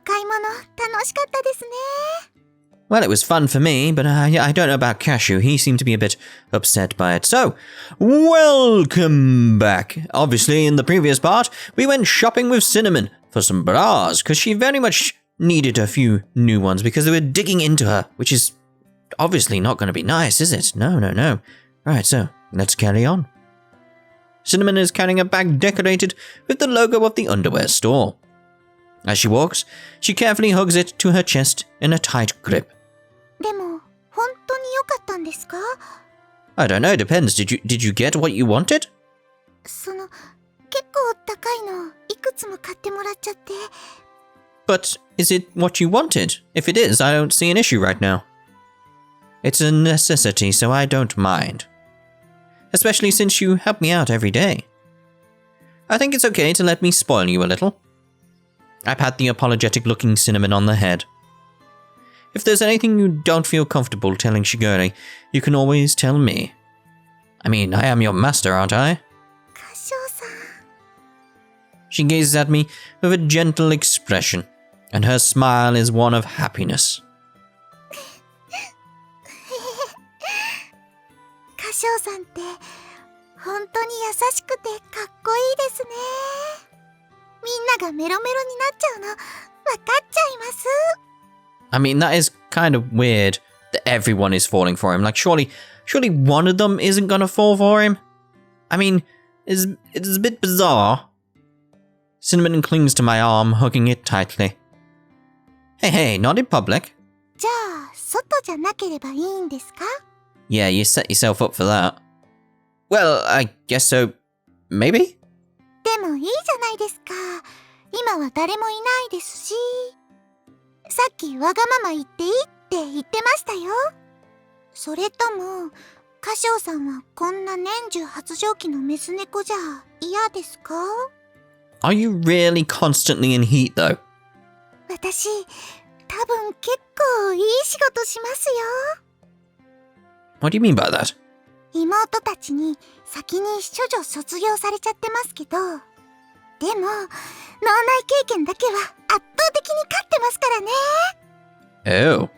買い物楽しかったですね。Well, it was fun for me, but I don't know about Cashew. He seemed to be a bit upset by it. So, welcome back. Obviously, in the previous part, we went shopping with Cinnamon for some bras, because she very much needed a few new ones because they were digging into her, which is obviously not going to be nice, is it? No. Right, so, let's carry on. Cinnamon is carrying a bag decorated with the logo of the underwear store. As she walks, she carefully hugs it to her chest in a tight grip. でも、本当に良かったんですか? I don't know, it depends. Did you get what you wanted? 結構高いのいくつも買ってもらっちゃって。But is it what you wanted? If it is, I don't see an issue right now. It's a necessity, so I don't mind. Especially since you help me out every day. I think it's okay to let me spoil you a little. I pat the apologetic-looking Cinnamon on the head. If there's anything you don't feel comfortable telling Shigure, you can always tell me. I mean, I am your master, aren't I? She gazes at me with a gentle expression, and her smile is one of happiness. カショウさんって本当に優しくてかっこいいですね。みんながメロメロになっちゃうの分かっちゃいます。I mean, that is kind of weird that everyone is falling for him. Like, surely one of them isn't gonna fall for him? I mean, it's a bit bizarre. Cinnamon clings to my arm, hugging it tightly. Hey, not in public. じゃあ、外じゃなければいいんですか? Yeah, you set yourself up for that. Well, I guess so. Maybe? でもいいじゃないですか。今は誰もいないですし。さっきわがまま言っていいって言ってましたよ。それとも、カショウさんはこんな年中発情期のメス猫じゃ嫌ですか? Are you really constantly in heat, though? 私、多分結構いい仕事しますよ。What do you mean by that? 妹たちに先に処女卒業されちゃってますけど、でも、脳内経験だけは圧倒的に勝ってますからね。Oh.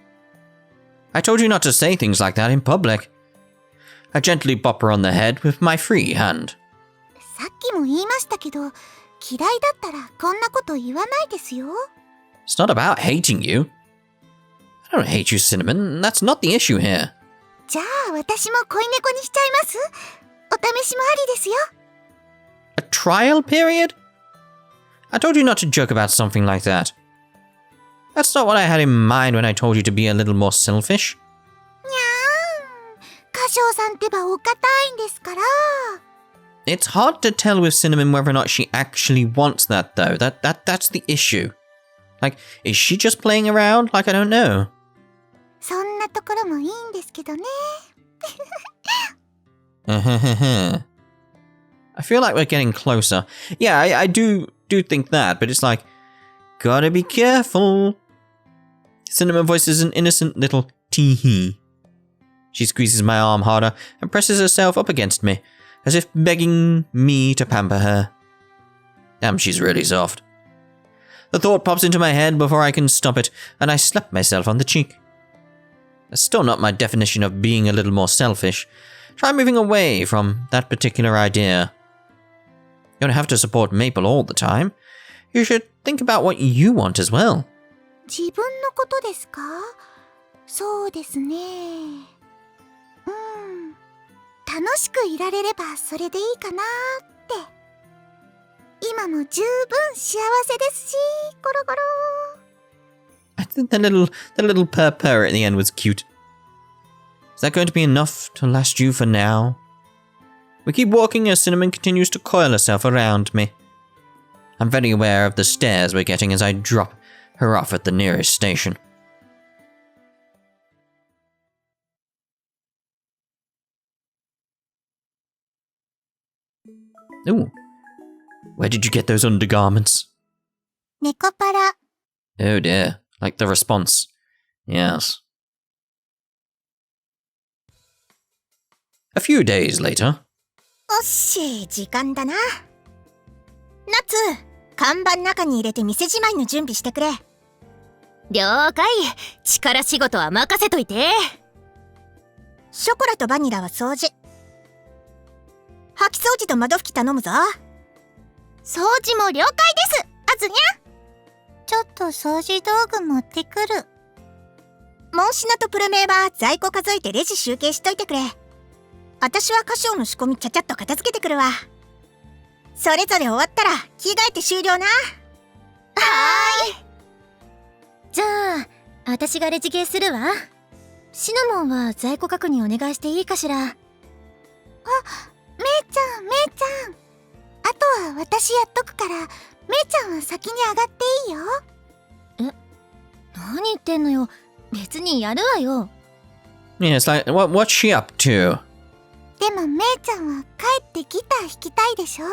I told you not to say things like that in public. I gently bop her on the head with my free hand. さっきも言いましたけど、嫌いだったらこんなこと言わないですよ。It's not about hating you. I don't hate you, Cinnamon. That's not the issue here. じゃあ私も恋猫にしちゃいます。お試しもありですよ。A trial period? I told you not to joke about something like that. That's not what I had in mind when I told you to be a little more selfish. にゃーん。カショウさんってばお堅いんですから。It's hard to tell with Cinnamon whether or not she actually wants that, though. That's the issue. Like, is she just playing around? Like, I don't know. そんなところもいいんですけどね。I feel like we're getting closer. Yeah, I do think that, but it's like, gotta be careful. Cinnamon voices an innocent little tee-hee. She squeezes my arm harder and presses herself up against me, as if begging me to pamper her. Damn, she's really soft. The thought pops into my head before I can stop it, and I slap myself on the cheek. That's still not my definition of being a little more selfish. Try moving away from that particular idea. You don't have to support Maple all the time. You should think about what you want as well. 自分のことですか? そうですね。楽しくいられればそれでいいかなって。今も十分幸せですし、ゴロゴロ。I think the little purr at the end was cute. Is that going to be enough to last you for now? We keep walking as Cinnamon continues to coil herself around me. I'm very aware of the stares we're getting as I drop her off at the nearest station. Ooh. Where did you get those undergarments? Nekopara. Oh dear. Like the response. Yes. A few days later. おっし、時間だな。夏、看板中に入れて店じまいの準備してくれ。了解。力仕事は任せといて。ショコラとバニラは掃除。掃き掃除と窓拭き頼むぞ。掃除も了解です、あずにゃ。ちょっと掃除道具持ってくる。モンシナとプルメイは在庫数えてレジ集計しといてくれ。私は歌唱の仕込みちゃちゃっと片付けてくるわ。それぞれ終わったら着替えて終了な。はーい。じゃあ、私がレジゲーするわ。シナモンは在庫確認お願いしていいかしら。めいちゃん、めいちゃん。あとは私やっとくから、めいちゃんは先に上がっていいよ。何言ってんのよ。別にやるわよ。Yeah, it's like, what's she up to? でもめいちゃんは帰ってギター弾きたいでしょ。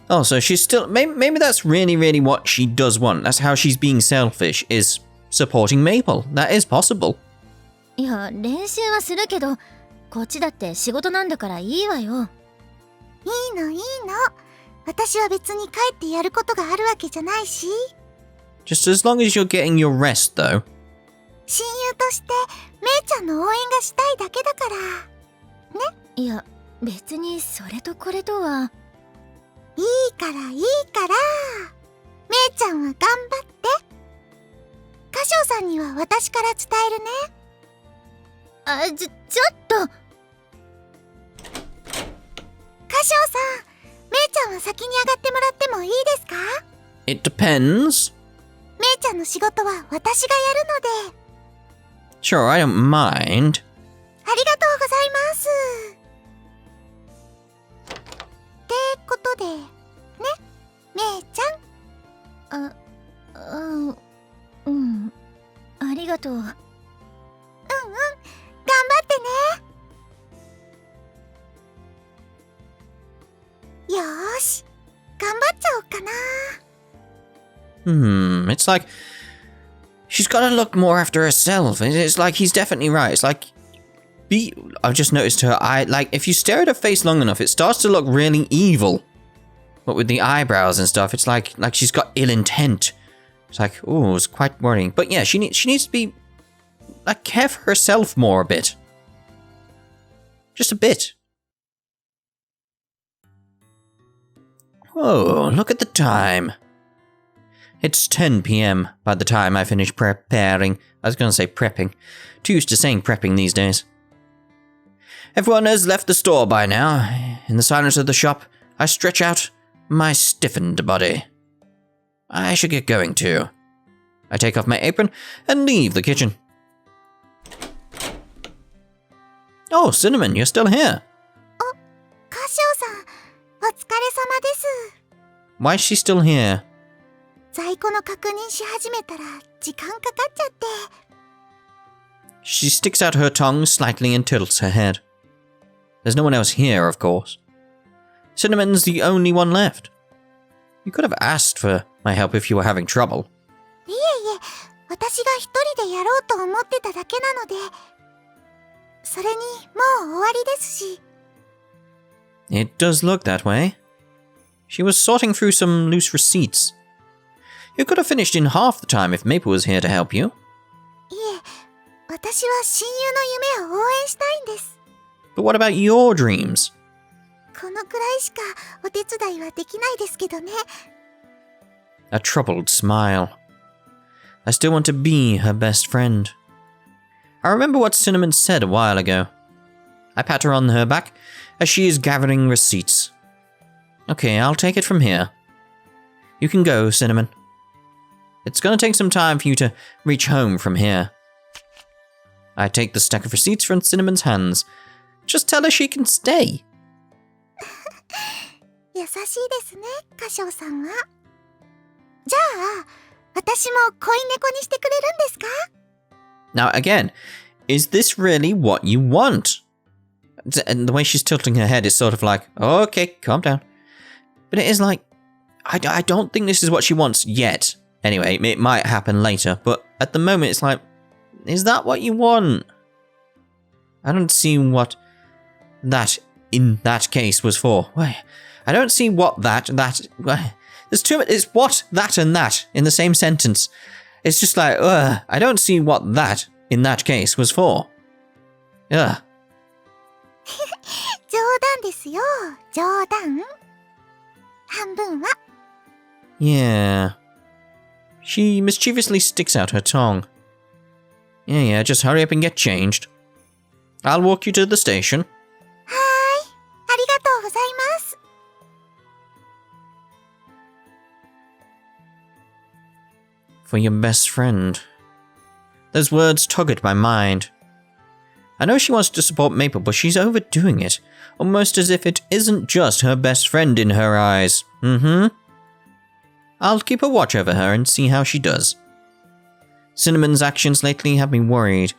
Oh, so she's still... Maybe that's really what she does want. That's how she's being selfish, is supporting Maple. That is possible. いや、練習はするけど、こっちだって仕事なんだからいいわよ。いいのいいの。私は別に帰ってやることがあるわけじゃないし。Just as long as you're getting your rest, though. 親友としてめいちゃんの応援がしたいだけだから。いや、別にそれとこれとは。いいからいいから。めいちゃんは頑張って。歌唱さんには私から伝えるね。ちょっと。歌唱さん、めいちゃんは先に上がってもらってもいいですか？ It depends. めいちゃんの仕事は私がやるので。Sure, I don't mind. ありがとうございます。ってことで、ね、めいちゃん。うん。ありがとう。頑張ってね。よーし、頑張っちゃおうかな。It's like... She's got to look more after herself. It's like he's definitely right. It's like... I've just noticed her eye... Like, if you stare at her face long enough, it starts to look really evil. But with the eyebrows and stuff, it's like she's got ill intent. It's like, ooh, it's quite worrying. But yeah, she needs to be... Like, care for herself more a bit. Just a bit. Whoa, look at the time. It's 10 p.m. by the time I finish preparing. I was going to say prepping. Too used to saying prepping these days. Everyone has left the store by now. In the silence of the shop, I stretch out my stiffened body. I should get going too. I take off my apron and leave the kitchen. Oh, Cinnamon, you're still here. 歌唱さん、お疲れ様です。Why is she still here? 在庫の確認し始めたら時間かかっちゃって。She sticks out her tongue slightly and tilts her head. There's no one else here, of course. Cinnamon's the only one left. You could have asked for my help if you were having trouble. いえいえ、私が一人でやろうと思ってただけなので。それに、もう終わりですし。It does look that way. She was sorting through some loose receipts. You could have finished in half the time if Maple was here to help you. いえ、私は親友の夢を応援したいんです。But what about your dreams? このくらいしかお手伝いはできないですけどね。A troubled smile. I still want to be her best friend. I remember what Cinnamon said a while ago. I pat her on her back as she is gathering receipts. Okay, I'll take it from here. You can go, Cinnamon. It's gonna take some time for you to reach home from here. I take the stack of receipts from Cinnamon's hands. Just tell her she can stay. 優しいですね、歌唱さんは。じゃあ、私も恋猫にしてくれるんですか？ Now again, is this really what you want? And the way she's tilting her head is sort of like, okay, calm down. But it is like, I don't think this is what she wants yet. Anyway, it might happen later, but at the moment it's like, is that what you want? I don't see what that in that case was for. I don't see what that, there's too much, it's what, that and that in the same sentence. It's just like, I don't see what that, in that case, was for. Ugh. 冗談ですよ。冗談。半分は。Yeah. She mischievously sticks out her tongue. Yeah, just hurry up and get changed. I'll walk you to the station. はーい。ありがとうございます。For your best friend. Those words tug at my mind. I know she wants to support Maple, but she's overdoing it. Almost as if it isn't just her best friend in her eyes. I'll keep a watch over her and see how she does. Cinnamon's actions lately have me worried.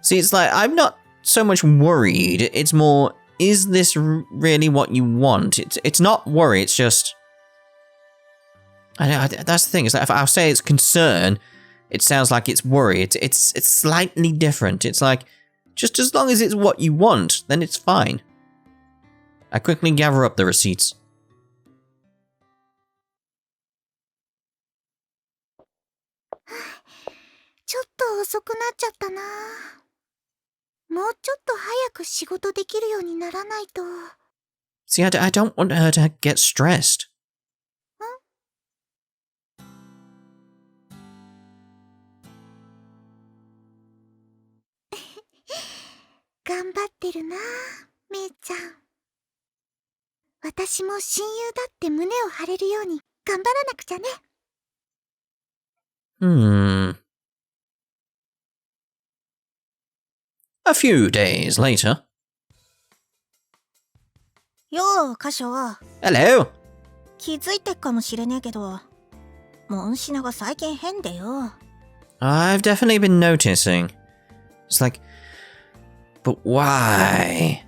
See, it's like, I'm not so much worried, it's more, is this really what you want? It's not worry, it's just... I know, that's the thing, is that if I'll say it's concern, it sounds like it's worry. It's slightly different. It's like, just as long as it's what you want, then it's fine. I quickly gather up the receipts. ちょっと遅くなっちゃったな。もうちょっと早く仕事できるようにならないと。See, I don't want her to get stressed. 頑張ってるな、めいちゃん。私も親友だって胸を張れるように頑張らなくちゃね。A few days later. よう、カショ。 Hello. 気づいてっかもしれねえけど、モンシナが最近変でよ。I've definitely been noticing. It's like, but why?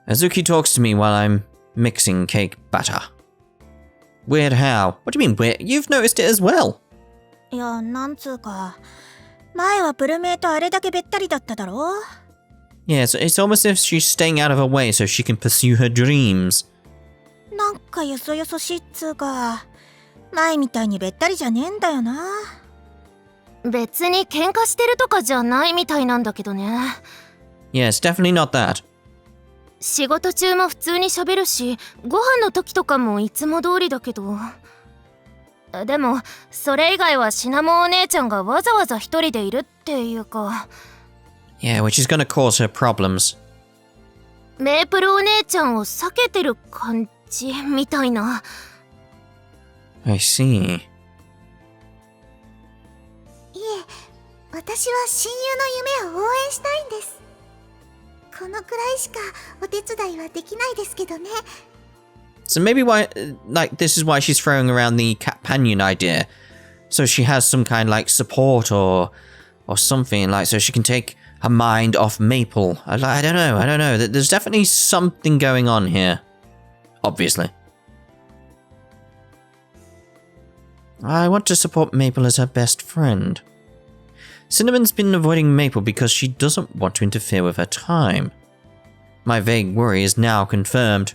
Azuki talks to me while I'm mixing cake batter. Weird how? What do you mean weird? You've noticed it as well. いや、なんつうか、前はプルメイとあれだけべったりだっただろ。 Yeah, so it's almost as if she's staying out of her way so she can pursue her dreams. なんかよそよそしいっつうか、前みたいにべったりじゃねえんだよな。別に喧嘩してるとかじゃないみたいなんだけどね。Yeah, it's definitely not that. 仕事中も普通に喋るし、ご飯の時とかもいつも通りだけど。でも、それ以外はシナモンお姉ちゃんがわざわざ一人でいるっていうか。Yeah, which is gonna cause her problems. メープルお姉ちゃんを避けてる感じみたいな。I see. いえ、私は親友の夢を応援したいんです。このくらいしかお手伝いはできないですけどね。So maybe why, like, this is why she's throwing around the companion idea. So she has some kind, like, support or something, like, so she can take her mind off Maple. I don't know. There's definitely something going on here. Obviously. I want to support Maple as her best friend. Cinnamon's been avoiding Maple because she doesn't want to interfere with her time. My vague worry is now confirmed.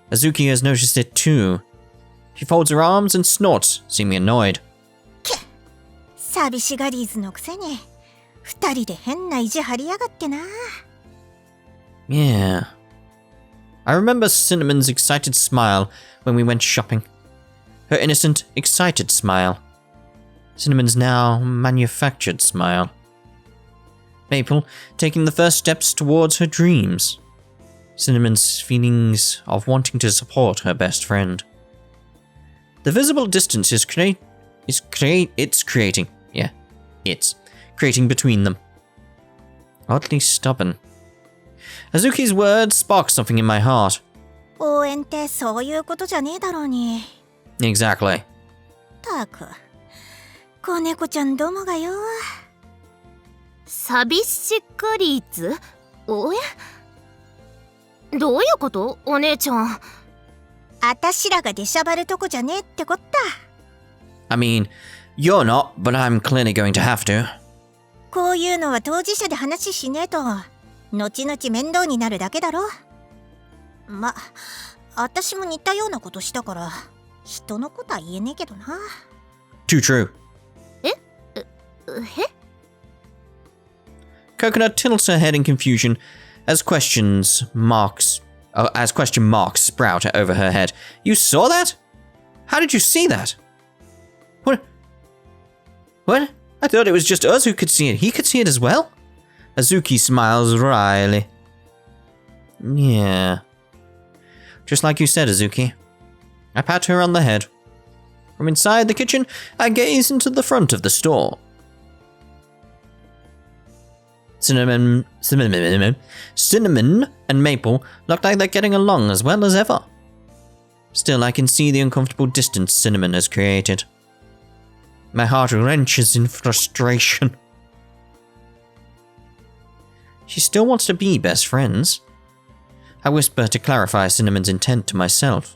Azuki has noticed it too. She folds her arms and snorts, seeming annoyed. 寂しがりーずのくせに、二人で変な意地張りやがってな。Yeah. I remember Cinnamon's excited smile when we went shopping. Her innocent, excited smile. Cinnamon's now manufactured smile. Maple taking the first steps towards her dreams. Cinnamon's feelings of wanting to support her best friend. The visible distance is creating between them. Oddly stubborn. Azuki's words spark something in my heart. 応援ってそういうことじゃねえだろうに。 Exactly. たく、子猫ちゃんどもがよ。寂しがりず？おや？どういうこと？お姉ちゃん。あたしらが出しゃばるとこじゃねえってこった。I mean, you're not, but I'm clearly going to have to. こういうのは当事者で話しねえと、後々面倒になるだけだろ。ま、あたしも似たようなことしたから、人のことは言えねえけどな。Too true. Coconut tilts her head in confusion as question marks sprout over her head. You saw that? How did you see that? What? I thought it was just us who could see it. He could see it as well? Azuki smiles wryly. Yeah. Just like you said, Azuki. I pat her on the head. From inside the kitchen, I gaze into the front of the store. Cinnamon and Maple look like they're getting along as well as ever. Still, I can see the uncomfortable distance Cinnamon has created. My heart wrenches in frustration. She still wants to be best friends. I whisper to clarify Cinnamon's intent to myself.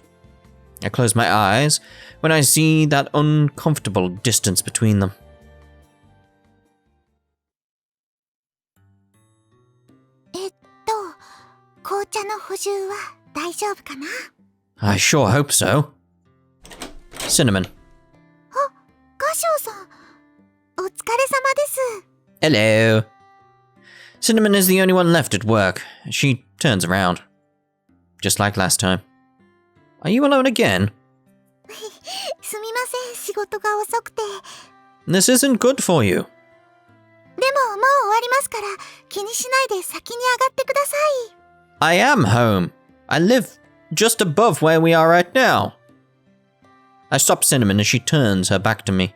I close my eyes when I see that uncomfortable distance between them. I sure hope so. Cinnamon. Hello. Cinnamon is the only one left at work. She turns around. Just like last time. Are you alone again? This isn't good for you. I am home. I live just above where we are right now. I stop Cinnamon as she turns her back to me.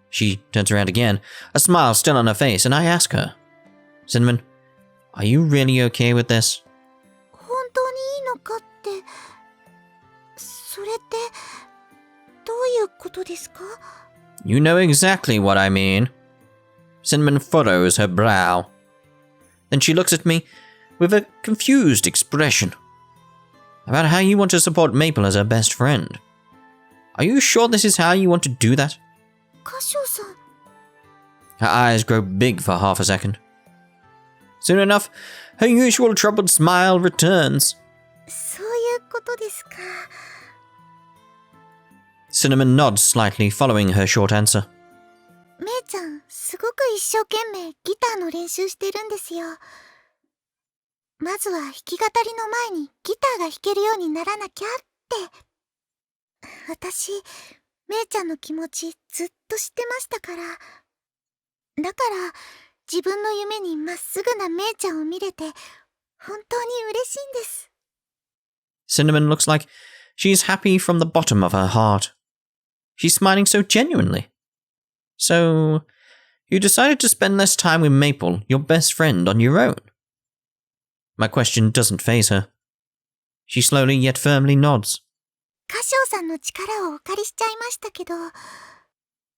She turns around again, a smile still on her face, and I ask her, Cinnamon, are you really okay with this? You know exactly what I mean. Cinnamon furrows her brow. Then she looks at me with a confused expression about how you want to support Maple as her best friend. Are you sure this is how you want to do that? Her eyes grow big for half a second. Soon enough, her usual troubled smile returns. Cinnamon nods slightly, following her short answer. Cinnamon looks like she's happy from the bottom of her heart. She's smiling so genuinely. So, you decided to spend less time with Maple, your best friend, on your own? My question doesn't faze her. She slowly yet firmly nods.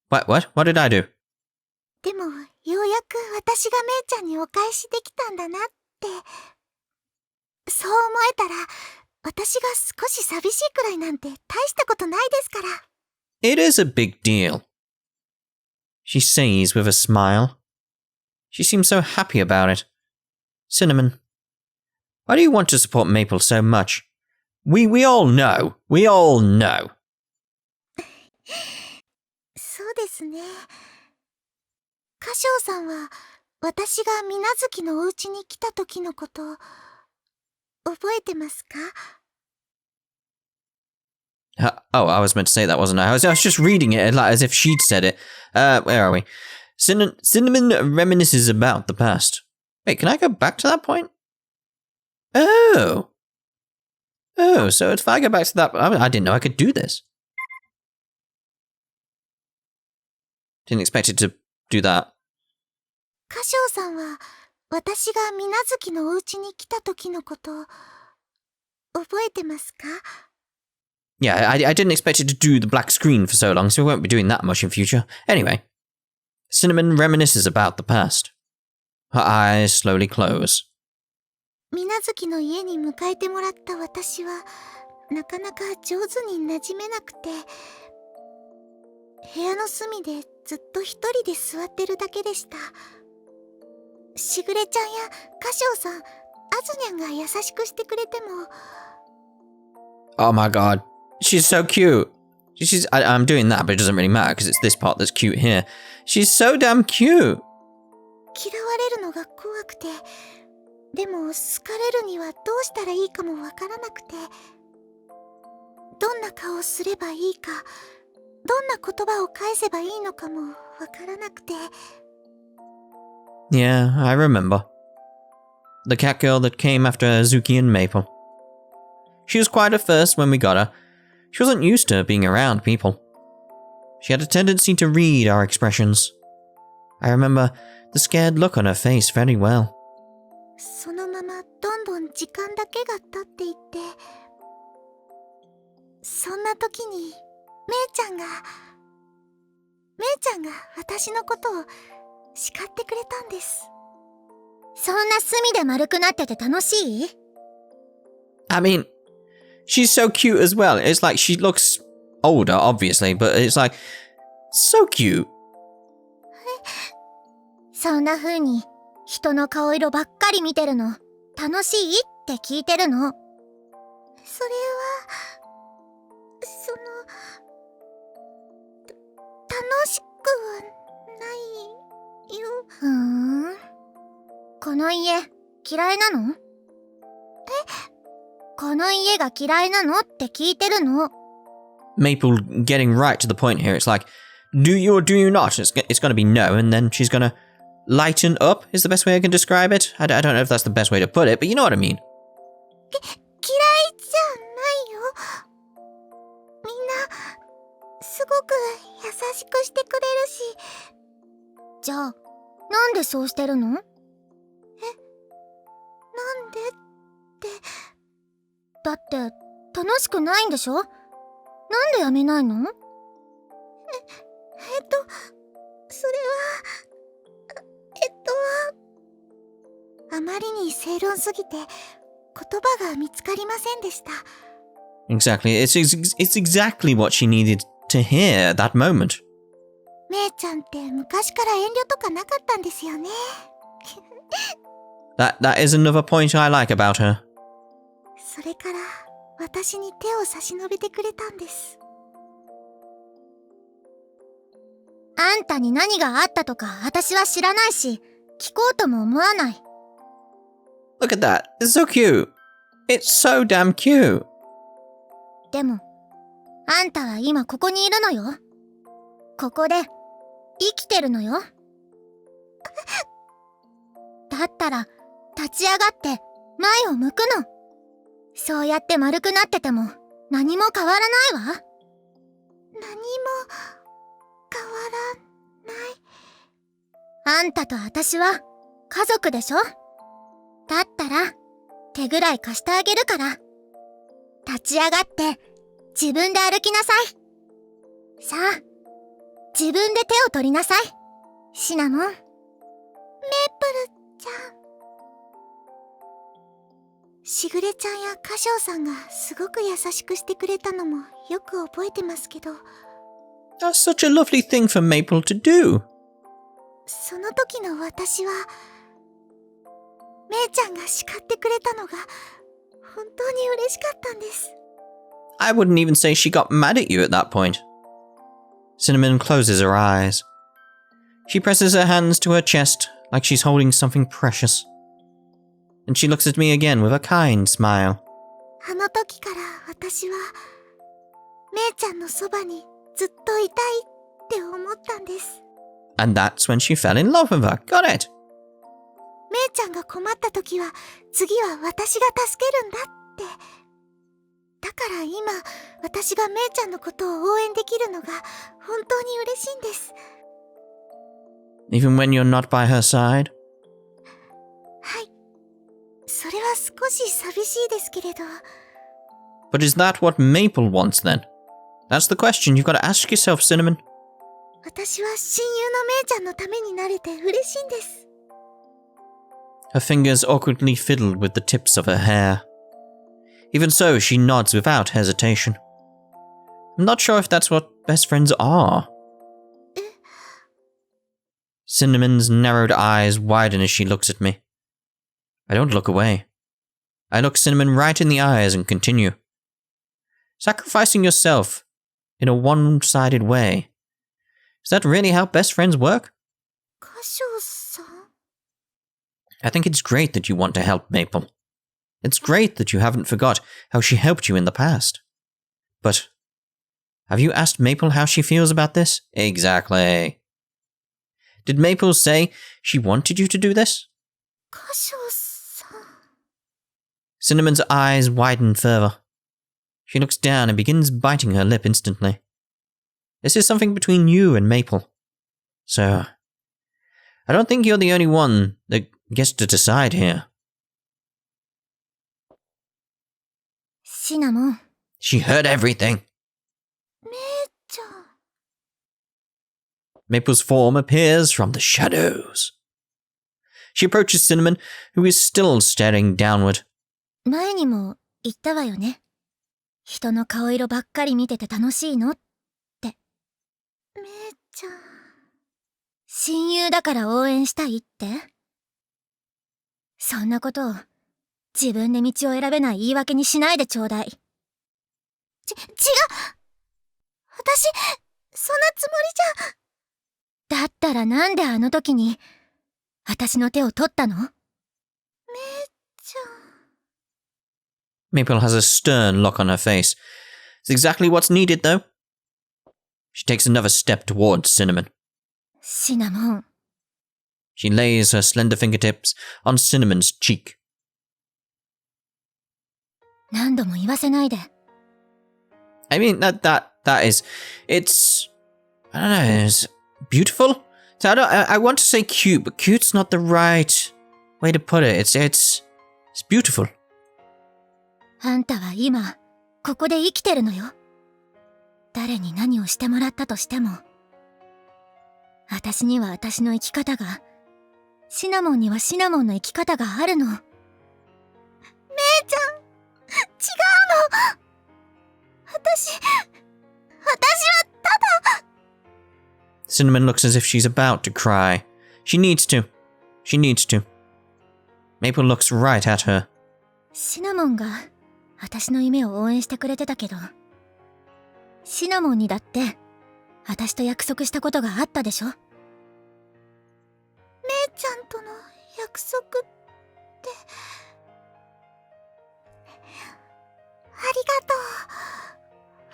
What? What did I do? It is a big deal. She says with a smile. She seems so happy about it. Cinnamon, why do you want to support Maple so much? We all know. We all know. Oh, I was meant to say that, wasn't I? I was just reading it like as if she'd said it. Where are we? Cinnamon reminisces about the past. Wait, can I go back to that point? Oh, so if I go back to that, I didn't know I could do this. Didn't expect it to do that. Yeah, I didn't expect it to do the black screen for so long, so we won't be doing that much in future. Anyway, Cinnamon reminisces about the past. Her eyes slowly close. Oh my god, she's so cute. I'm doing that, but it doesn't really matter because it's this part that's cute here. She's so damn cute. 嫌われるのが怖くて、でも好かれるにはどうしたらいいかもわからなくて、どんな顔をすればいいか、どんな言葉を返せばいいのかもわからなくて。Yeah, I remember. The cat girl that came after Azuki and Maple. She was quiet at first when we got her. She wasn't used to being around people. She had a tendency to read our expressions. I remember the scared look on her face very well. そのままどんどん時間だけが経っていって、そんな時にめいちゃんが私のことを叱ってくれたんです。そんな隅で丸くなってて楽しい？ I mean, she's so cute as well. It's like she looks older, obviously, but it's like so cute. そんな風に人の顔色ばっかり見てるの楽しいって聞いてるの。それは楽しくはないよ。この家嫌いなの？この家が嫌いなのって聞いてるの。 Maple getting right to the point here. It's like, do you or do you not? It's going to be no, and then she's going to lighten up is the best way I can describe it. I don't know if that's the best way to put it, but you know what I mean. 嫌いじゃないよ。みんなすごく優しくしてくれるし。じゃあなんでそうしてるの？なんでって。だって楽しくないんでしょ？なんでやめないの？それはあまりに正論すぎて言葉が見つかりませんでした。 Exactly. It's exactly what she needed to hear at that moment. めいちゃんって昔から遠慮とかなかったんですよね。That is another point I like about her. それから私に手を差し伸べてくれたんです。あんたに何があったとか私は知らないし、聞こうとも思わない。Look at that. It's so cute. It's so damn cute. でも、あんたは今ここにいるのよ。ここで生きてるのよ。だったら立ち上がって前を向くの。そうやって丸くなってても何も変わらないわ。何も変わらない。あんたと私は家族でしょ？だったら手ぐらい貸してあげるから。立ち上がって自分で歩きなさい。さあ、自分で手を取りなさい。シナモン。メープルちゃん。しぐれちゃんやカショウさんがすごく優しくしてくれたのもよく覚えてますけど。That's such a lovely thing for Maple to do. その時の私は、めいちゃんが叱ってくれたのが本当に嬉しかったんです。I wouldn't even say she got mad at you at that point. Cinnamon closes her eyes. She presses her hands to her chest like she's holding something precious. And she looks at me again with a kind smile. あの時から私は、めいちゃんのそばにずっといたいって思ったんです。And that's when she fell in love with her. Got it. めいちゃんが困った時は、次は私が助けるんだって。だから今、私がめいちゃんのことを応援できるのが本当に嬉しいんです。Even when you're not by her side? はい。それは少し寂しいですけれど。But is that what Maple wants then? That's the question you've got to ask yourself, Cinnamon. 私は親友のめいちゃんのためになれて嬉しいんです。Her fingers awkwardly fiddled with the tips of her hair. Even so, she nods without hesitation. I'm not sure if that's what best friends are. Cinnamon's narrowed eyes widen as she looks at me. I don't look away. I look Cinnamon right in the eyes and continue. Sacrificing yourself in a one-sided way. Is that really how best friends work? 歌唱さん I think it's great that you want to help Maple. It's great that you haven't forgot how she helped you in the past. But have you asked Maple how she feels about this? Exactly. Did Maple say she wanted you to do this? 歌唱さん Cinnamon's eyes widen further. She looks down and begins biting her lip instantly. This is something between you and Maple. So, I don't think you're the only one that gets to decide here. シナモン、 She heard everything. 姉ちゃん Maple's form appears from the shadows. She approaches Cinnamon, who is still staring downward. 前にも言ったわよね。人の顔色ばっかり見てて楽しいのって。姉ちゃん親友だから応援したいって。そんなことを自分で道を選べない言い訳にしないでちょうだい。違う私そんなつもりじゃ。だったらなんであの時に私の手を取ったの？ちゃん Maple has a stern look on her face. It's exactly what's needed, though. She takes another step towards Cinnamon. シナモン、 She lays her slender fingertips on Cinnamon's cheek. 何度も言わせないで。I mean, that is... It's... I don't know, it's beautiful? So I want to say cute, but cute's not the right way to put it. It's beautiful. あんたは今ここで生きてるのよ。誰に何をしてもらったとしても、私には私の生き方が、シナモンにはシナモンの生き方があるの。姉ちゃん違うの私はただ Cinnamon looks as if she's about to cry. She needs to. She needs to. Maple looks right at her. シナモンが私の夢を応援してくれてたけど、シナモンにだって私と約束したことがあったでしょ。姉ちゃんとの約束ってありがとう。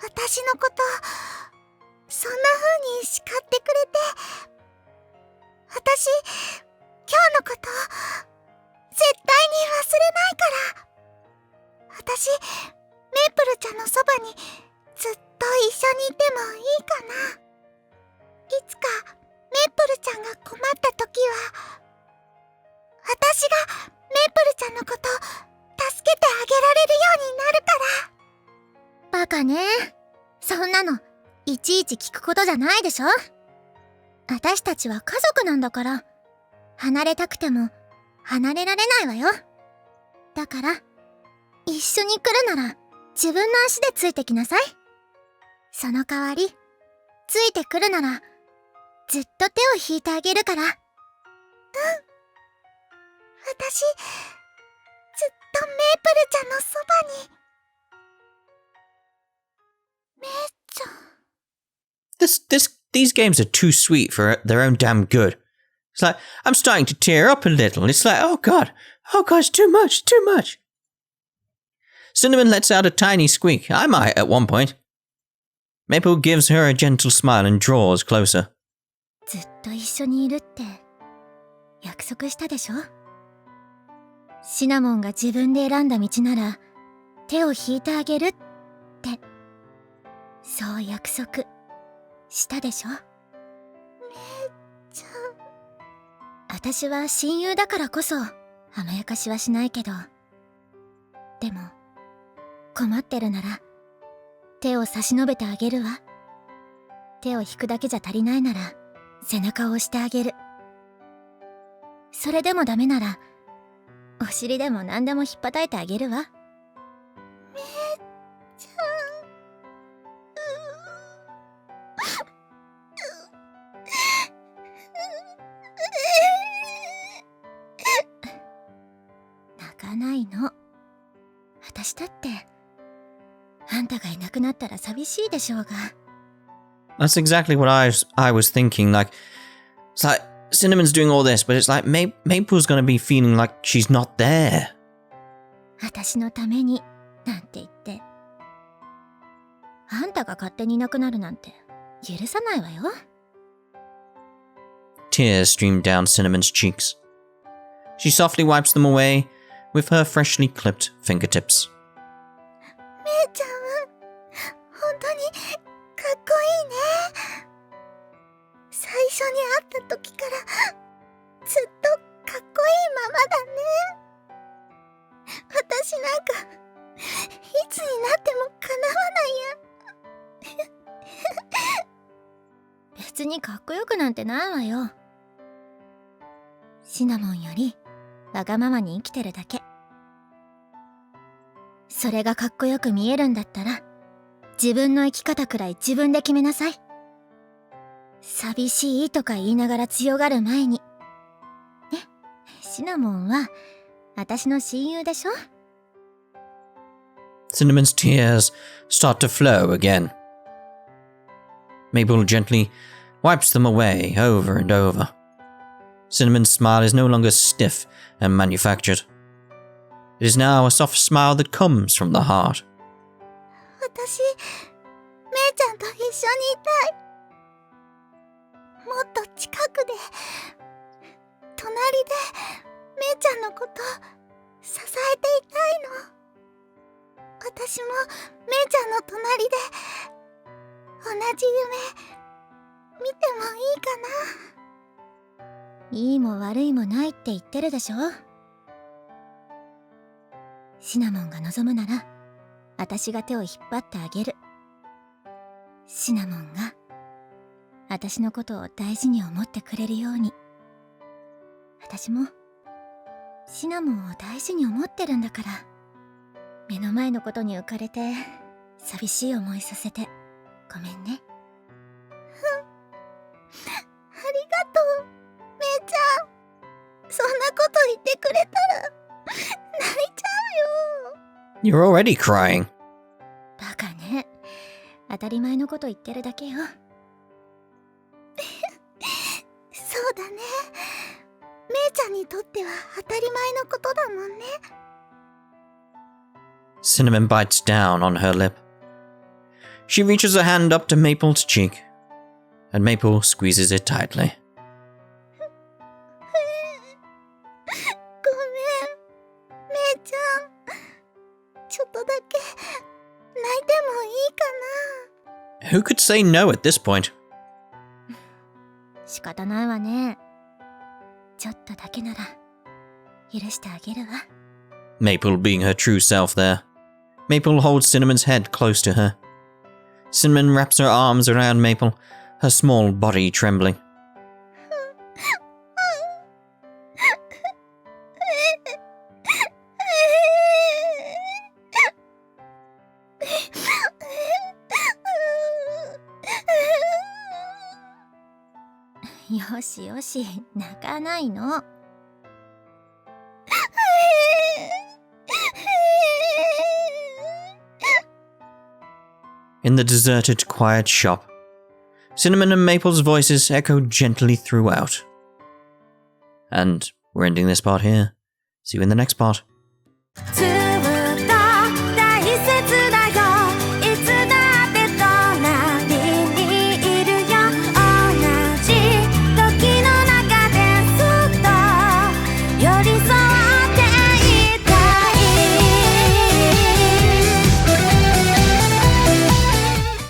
私のことそんな風に叱ってくれて、私今日のこと絶対に忘れないから。私メープルちゃんのそばにずっと一緒にいてもいいかな。いつかメープルちゃんが困った時は私がメープルちゃんのこと助けてあげられるようになるから。バカね。そんなのいちいち聞くことじゃないでしょ。私たちは家族なんだから、離れたくても離れられないわよ。だから一緒に来るなら自分の足でついてきなさい。その代わりついてくるならずっと手を引いてあげるから。私ずっとメープルちゃんのそばに。姉ちゃん These games are too sweet for their own damn good. It's like, I'm starting to tear up a little. It's like, oh god, it's too much. Cinnamon lets out a tiny squeak. I might at one point. Maple gives her a gentle smile and draws closer. ずっと一緒にいるって約束したでしょ。シナモンが自分で選んだ道なら手を引いてあげるって、そう約束したでしょ。ちゃん私は親友だからこそ甘やかしはしないけど、でも困ってるなら手を差し伸べてあげるわ。手を引くだけじゃ足りないなら背中を押してあげる。それでもダメならお尻でも何でも引っ叩いてあげるわ。ち泣かないの。私だってあんたがいなくなったら寂しいでしょうが。That's exactly what I was thinking. Like, it's like Cinnamon's doing all this, but it's like Maple's gonna be feeling like she's not there. 私のためになんて言って。あんたが勝手にいなくなるなんて許さないわよ。Tears streamed down Cinnamon's cheeks. She softly wipes them away with her freshly clipped fingertips. めいちゃんは本当にかっこいいね。最初に会った時からずっとかっこいいままだね。私なんかいつになっても叶わないや。別にかっこよくなんてないわよ。シナモンよりわがままに生きてるだけ。それがかっこよく見えるんだったら、自分の生き方くらい自分で決めなさい。寂しいとか言いながら強がる前に。ね、シナモンは私の親友でしょ？ Cinnamon's tears start to flow again. Maple gently wipes them away over and over. Cinnamon's smile is no longer stiff and manufactured. It is now a soft smile that comes from the heart. 私、めいちゃんと一緒にいたい。もっと近くで、隣で、めいちゃんのこと支えていたいの。私もめいちゃんの隣で、同じ夢、見てもいいかな。いいも悪いもないって言ってるでしょ。シナモンが望むなら、私が手を引っ張ってあげる。シナモンが私のことを大事に思ってくれるように。私もシナモンを大事に思ってるんだから。目の前のことに浮かれて寂しい思いさせてごめんね。ありがとう、めいちゃん。そんなこと言ってくれたら泣いちゃうよ。 You're already crying. バカね。当たり前のこと言ってるだけよ。そうだね。めいちゃんにとっては当たり前のことだもんね。Cinnamon bites down on her lip. She reaches a hand up to Maple's cheek, and Maple squeezes it tightly. ごめん、めいちゃん。ちょっとだけ泣いてもいいかな。 Who could say no at this point? 仕方ないわね。ちょっとだけなら許してあげるわ。 Maple being her true self there. Maple holds Cinnamon's head close to her. Cinnamon wraps her arms around Maple, her small body trembling. よしよし、泣かないの。In the deserted, quiet shop, Cinnamon and Maple's voices echo gently throughout. And we're ending this part here. See you in the next part.